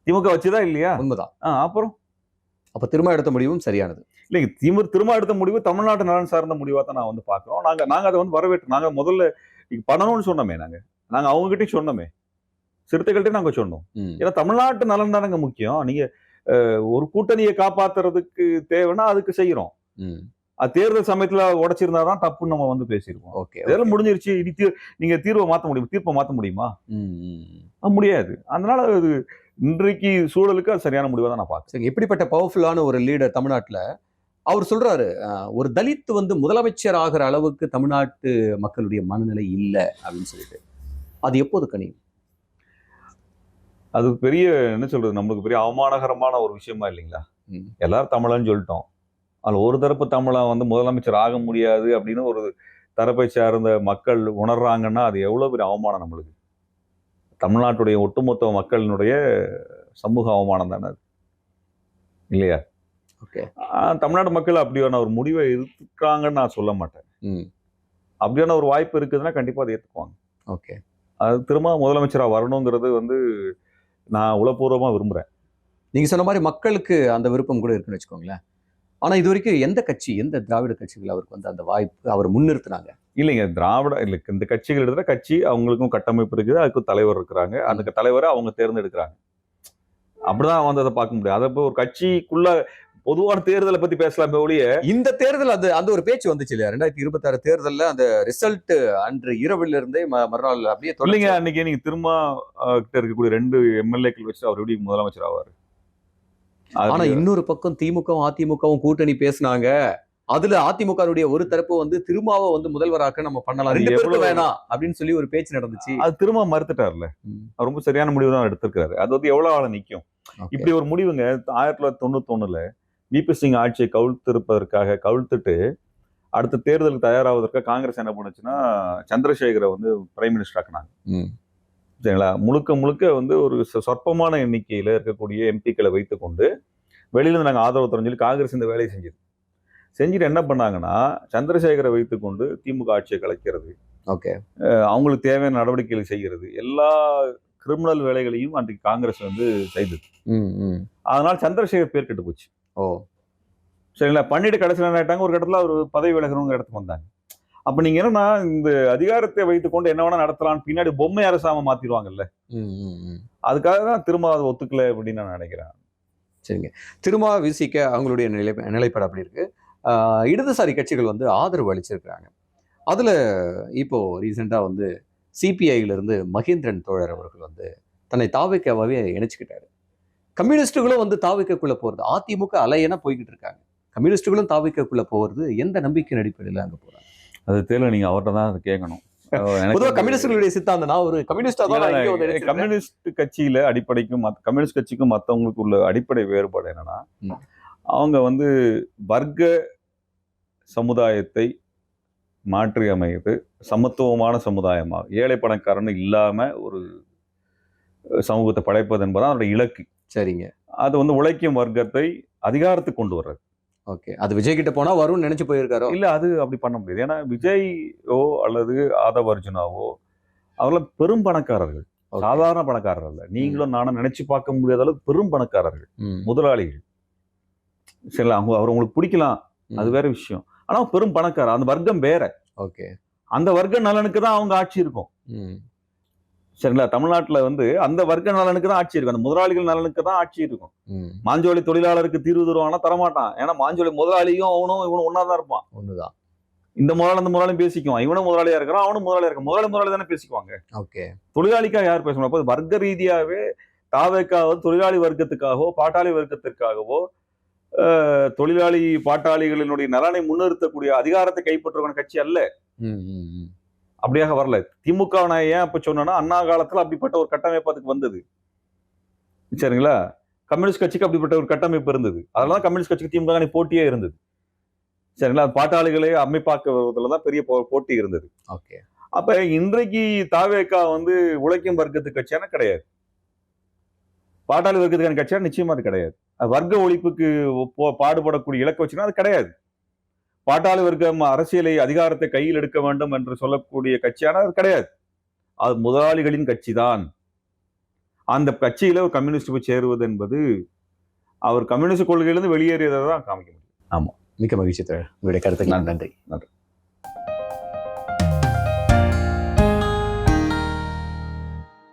திமுக வச்சுதான் இல்லையா? உண்மைதான். அப்புறம் அப்ப திரும்ப எடுத்த முடிவும் சரியானது இல்லைங்க. திரும்ப எடுத்த முடிவு தமிழ்நாட்டு நலன் சார்ந்த முடிவா தான் நான் வந்து பாக்குறோம். நாங்க அதை வந்து வரவேற்று, நாங்க முதல்ல பண்ணணும்னு சொன்னோமே, நாங்க அவங்க கிட்டயும் சொன்னோமே, சிறுத்தைகள்கிட்ட நாங்க சொன்னோம். ஏன்னா தமிழ்நாட்டு நலன் தானங்க முக்கியம். நீங்க ஒரு கூட்டணியை காப்பாத்துறதுக்கு தேவைன்னா அதுக்கு செய்யறோம். தேர்தல் சமயத்துல உடைச்சிருந்தாதான் தப்புன்னு நம்ம வந்து பேசிருக்கோம். இதெல்லாம் முடிஞ்சிருச்சு. நீங்க தீர்ப்பை மாத்த முடியுமா? முடியாது. அதனால அது இன்றைக்கு சூழலுக்கு அது சரியான முடிவா தான் நான் பாக்குறேன். எப்படிப்பட்ட பவர்ஃபுல்லான ஒரு லீடர் தமிழ்நாட்டுல, அவர் சொல்றாரு, ஒரு தலித் வந்து முதலமைச்சர் ஆகிற அளவுக்கு தமிழ்நாட்டு மக்களுடைய மனநிலை இல்லை அப்படின்னு சொல்லிட்டு. அது எப்போது கணியும்? அது பெரிய என்ன சொல்றது, நம்மளுக்கு பெரிய அவமானகரமான ஒரு விஷயமா இல்லைங்களா? எல்லாரும் தமிழன்னு சொல்லிட்டோம், அதில் ஒரு தரப்பு தமிழன் வந்து முதலமைச்சர் ஆக முடியாது அப்படின்னு ஒரு தரப்பை சார்ந்த மக்கள் உணர்றாங்கன்னா அது எவ்வளோ பெரிய அவமானம் நம்மளுக்கு. தமிழ்நாட்டுடைய ஒட்டுமொத்த மக்களினுடைய சமூக அவமானம் தானே அது, இல்லையா? ஓகே. தமிழ்நாடு மக்கள் அப்படியான ஒரு முடிவை எதிர்க்கிறாங்கன்னு நான் சொல்ல மாட்டேன். அப்படியான ஒரு வாய்ப்பு இருக்குதுன்னா கண்டிப்பாக அதை ஏற்றுக்குவாங்க. ஓகே. அது திரும்ப முதலமைச்சராக வரணுங்கிறது வந்து நான் உளப்பூர்வமாக விரும்புகிறேன். நீங்க சொன்ன மாதிரி மக்களுக்கு அந்த விருப்பம் கூட இருக்குன்னு வச்சுக்கோங்களேன். ஆனா இது வரைக்கும் எந்த கட்சி, எந்த திராவிட கட்சிகள் அவருக்கு வந்து அந்த வாய்ப்பு அவர் முன்னிறுத்தினாங்க? இல்லைங்க, திராவிட இல்லை, இந்த கட்சிகள் எடுத்துகிற கட்சி அவங்களுக்கும் கட்டமைப்பு இருக்குது, அதுக்கும் தலைவர் இருக்கிறாங்க, அந்த தலைவரை அவங்க தேர்ந்தெடுக்கிறாங்க. அப்படிதான் வந்து அதை பார்க்க முடியும். அதை இப்போ ஒரு கட்சிக்குள்ள பொதுவான தேர்தலை பத்தி பேசலாமே ஒழிய இந்த தேர்தல் அது அந்த ஒரு பேச்சு வந்துச்சு இல்லையா? 2026 தேர்தல்ல அந்த ரிசல்ட் அன்று இரவுல இருந்தே மறுநாள் அப்படியே இல்லைங்க. அன்னைக்கு நீங்க திரும்ப கிட்ட இருக்கக்கூடிய 2 எம்எல்ஏக்கள் வச்சு அவர் எப்படி முதலமைச்சர் ஆவாரு? ஆனா இன்னொரு பக்கம் திமுகவும் அதிமுகவும் கூட்டணி பேசினாங்க. அதுல அதிமுகவுடைய ஒரு தரப்பு வந்து திருமாவை வந்து முதல்வராக்க நம்ம பண்ணலாம், 2 பேருக்கு வேணாம் அப்படின்னு சொல்லி ஒரு பேச்சு நடந்துச்சு. அது திரும்ப மறுத்துட்டார்ல. அவர் ரொம்ப சரியான முடிவு தான் எடுத்திருக்காரு. அது வந்து எவ்வளவு ஆள நிக்கும். இப்படி ஒரு முடிவுங்க 1991ல விபி சிங் ஆட்சியை கவிழ்த்துட்டு அடுத்த தேர்தலுக்கு தயாராவதற்காக காங்கிரஸ் என்ன பண்ணுச்சுன்னா சந்திரசேகரை வந்து பிரைம் மினிஸ்டர் ஆக்கினாங்க. சரிங்களா? முழுக்க முழுக்க வந்து ஒரு சொற்பமான எண்ணிக்கையில இருக்கக்கூடிய எம்பிக்களை வைத்துக்கொண்டு வெளியில நாங்கள் ஆதரவு தரோம்னு சொல்லி காங்கிரஸ் இந்த வேலையை செஞ்சுட்டு என்ன பண்ணாங்கன்னா சந்திரசேகரை வைத்துக்கொண்டு திமுக ஆட்சியை கலைக்கிறது, அவங்களுக்கு தேவையான நடவடிக்கைகளை செய்கிறது, எல்லா கிரிமினல் வேலைகளையும் அன்றைக்கு காங்கிரஸ் வந்து செய்தது. அதனால சந்திரசேகர் பேர் கெட்டு போச்சு. சரிங்களா? பண்ணிட்டு கடைசியில் என்ன ஆயிட்டாங்க, ஒரு கட்டத்தில் அவர் பதவி விலகணுங்கிற இடத்துக்கு வந்தாங்க. அப்ப நீங்க என்னன்னா இந்த அதிகாரத்தை வைத்துக்கொண்டு என்ன வேணா நடத்தலாம்னு பின்னாடி பொம்மை அரசாங்கம் மாத்திடுவாங்கல்ல. அதுக்காக தான் திரும்ப அதை ஒத்துக்கல அப்படின்னு நான் நினைக்கிறேன். சரிங்க. திரும்ப விசிக்க அவங்களுடைய நிலைப்பாடு அப்படி இருக்கு. இடதுசாரி கட்சிகள் வந்து ஆதரவு அளிச்சிருக்கிறாங்க. அதுல இப்போ ரீசெண்டா வந்து சிபிஐல இருந்து மகேந்திரன் தோழர் அவர்கள் வந்து தன்னை தாவேக்காவே இணைச்சுக்கிட்டாரு. கம்யூனிஸ்டுகளும் வந்து தாவேக்காக்குள்ள போறது, அதிமுக அலையனா போய்கிட்டு இருக்காங்க, கம்யூனிஸ்டுகளும் தாவேக்காக்குள்ள போறது எந்த நம்பிக்கையின் அடிப்படையில் அங்க போறாங்க? அது தெரியல, நீங்க அவர்கிட்ட தான் அதை கேட்கணும். பொதுவாக கம்யூனிஸ்டுகளுடைய சித்தாந்தம், நான் ஒரு கம்யூனிஸ்டா தான். கம்யூனிஸ்ட் கட்சியில அடிப்படைக்கும் கம்யூனிஸ்ட் கட்சிக்கும் மற்றவங்களுக்கு உள்ள அடிப்படை வேறுபாடு என்னன்னா, அவங்க வந்து வர்க்க சமுதாயத்தை மாற்றி அமைத்து சமத்துவமான சமுதாயமாக ஏழை பணக்காரன்னு இல்லாம ஒரு சமூகத்தை படைப்பது என்பதான் அவருடைய இலக்கு. சரிங்க. அது வந்து உழைக்கும் வர்க்கத்தை அதிகாரத்துக்கு கொண்டு வர்றது. ஓகே. அது விஜய் கிட்ட போனா வரும்னு நினைச்சு போயிருக்காரோ? இல்ல, அது அப்படி பண்ண முடியாது. ஏன்னா விஜயோ அல்லது ஆதவ் அர்ஜுனாவோ அவர்கள் பெரும் பணக்காரர்கள், சாதாரண பணக்காரர்கள் அல்ல. நீங்களும் நானும் நினைச்சு பார்க்க முடியாத அளவு பெரும் பணக்காரர்கள், முதலாளிகள். சரிங்களா? அவர் உங்களுக்கு பிடிக்கலாம், அது வேற விஷயம். ஆனா பெரும் பணக்காரர், அந்த வர்க்கம் வேற. ஓகே. அந்த வர்க்க நலனுக்கு தான் அவங்க ஆட்சி இருக்கும். சரிங்களா? தமிழ்நாட்டுல வந்து அந்த வர்க்க நலனுக்கு தான் ஆட்சி இருக்கும், அந்த முதலாளிகள் நலனுக்கு தான் ஆட்சி இருக்கும். மாஞ்சோலி தொழிலாளருக்கு தீர்வு தருவானா தரமாட்டான். ஏன்னா மாஞ்சோலி முதலாளியும் அவனும் இவனும் ஒன்னாதான் இருப்பான். ஒண்ணுதான். இந்த முதலாளி அந்த முதலாளியும் பேசிக்குவான், இவனும் முதலாளியா இருக்கிறான், அவனும் முதலாளியா இருக்கான். முதலாளி தானே பேசிக்குவாங்க. ஓகே. தொழிலாளிக்காக யார் பேசணும்? அப்போ வர்க்க ரீதியாவே தாவேக்காக தொழிலாளி வர்க்கத்துக்காகவோ பாட்டாளி வர்க்கத்திற்காகவோ தொழிலாளி பாட்டாளிகளினுடைய நலனை முன்னிறுத்தக்கூடிய அதிகாரத்தை கைப்பற்றுவன கட்சி அல்ல. அப்படியாக வரல. திமுக ஏன் அப்ப சொன்னா அண்ணா காலத்துல அப்படிப்பட்ட ஒரு கட்டமைப்பு அதுக்கு வந்தது. சரிங்களா? கம்யூனிஸ்ட் கட்சிக்கு அப்படிப்பட்ட ஒரு கட்டமைப்பு இருந்தது. அதனால கம்யூனிஸ்ட் கட்சிக்கு திமுக போட்டியே இருந்தது. சரிங்களா? பாட்டாளிகளை அமைப்பாக்குவதில் பெரிய போட்டி இருந்தது. ஓகே. அப்ப இன்றைக்கு தாவேக்கா வந்து உழைக்கும் வர்க்கத்து கட்சியான கிடையாது, பாட்டாளி வர்க்கத்துக்கான கட்சியா நிச்சயமா அது கிடையாது. வர்க்க ஒழிப்புக்கு பாடுபடக்கூடிய இலக்கு வச்சுன்னா அது கிடையாது. பாட்டாளி வர்க்கம் அரசியலை அதிகாரத்தை கையில் எடுக்க வேண்டும் என்று சொல்லக்கூடிய கட்சியான அது கிடையாது. அது முதலாளிகளின் கட்சி தான். அந்த கட்சியில ஒரு கம்யூனிஸ்ட் போய் சேருவது என்பது அவர் கம்யூனிஸ்ட் கொள்கையிலிருந்து வெளியேறியதை தான் காமிக்க முடியும். ஆமா. மிக்க மகிழ்ச்சி. உங்களுடைய கருத்துக்கு நன்றி.